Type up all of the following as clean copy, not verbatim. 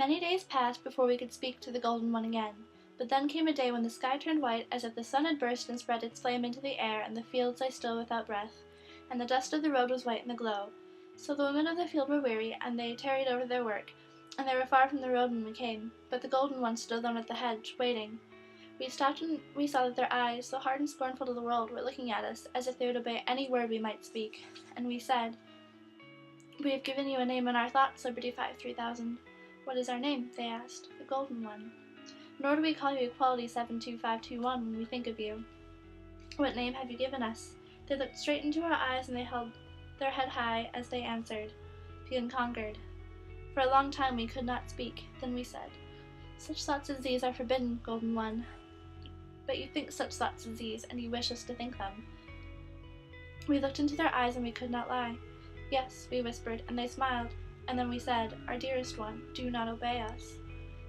Many days passed before we could speak to the Golden One again, but then came a day when the sky turned white as if the sun had burst and spread its flame into the air, and the fields lay still without breath, and the dust of the road was white in the glow. So the women of the field were weary, and they tarried over their work, and they were far from the road when we came, but the Golden One stood alone at the hedge, waiting. We stopped and we saw that their eyes, so hard and scornful to the world, were looking at us, as if they would obey any word we might speak. And we said, "We have given you a name in our thoughts, Liberty 53000. "What is our name?" they asked. "The Golden One." "Nor do we call you Equality 72521 when we think of you. What name have you given us?" They looked straight into our eyes, and they held their head high as they answered, "The Unconquered." For a long time we could not speak. Then we said, "Such thoughts as these are forbidden, Golden One. But you think such thoughts as these, and you wish us to think them." We looked into their eyes, and we could not lie. "Yes," we whispered, and they smiled. And then we said, "Our dearest one, do not obey us."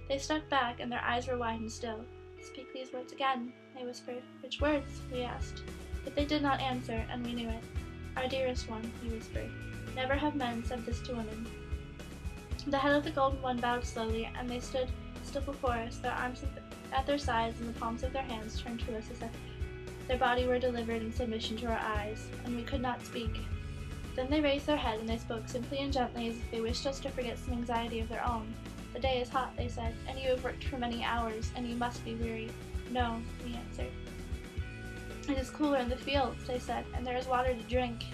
They stuck back, and their eyes were wide and still. "Speak these words again," they whispered. "Which words?" we asked. But they did not answer, and we knew it. "Our dearest one," he whispered. "Never have men said this to women." The head of the Golden One bowed slowly, and they stood still before us, their arms at their sides and the palms of their hands turned to us as if their body were delivered in submission to our eyes, and we could not speak. Then they raised their head, and they spoke simply and gently as if they wished us to forget some anxiety of their own. "The day is hot," they said, "and you have worked for many hours, and you must be weary." "No," we answered. "It is cooler in the fields," they said, "and there is water to drink."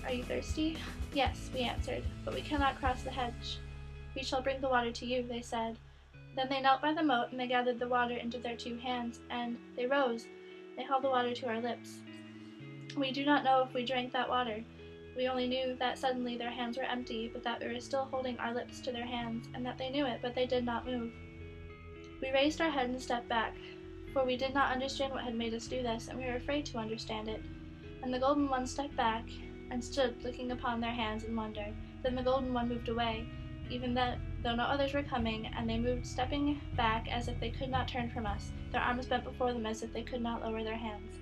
"Are you thirsty?" "Yes," we answered, "but we cannot cross the hedge." "We shall bring the water to you," they said. Then they knelt by the moat, and they gathered the water into their 2 hands, and they rose. They held the water to our lips. We do not know if we drank that water. We only knew that suddenly their hands were empty, but that we were still holding our lips to their hands, and that they knew it, but they did not move. We raised our head and stepped back, for we did not understand what had made us do this, and we were afraid to understand it. And the Golden One stepped back and stood looking upon their hands in wonder. Then the Golden One moved away, even though no others were coming, and they moved, stepping back as if they could not turn from us, their arms bent before them as if they could not lower their hands.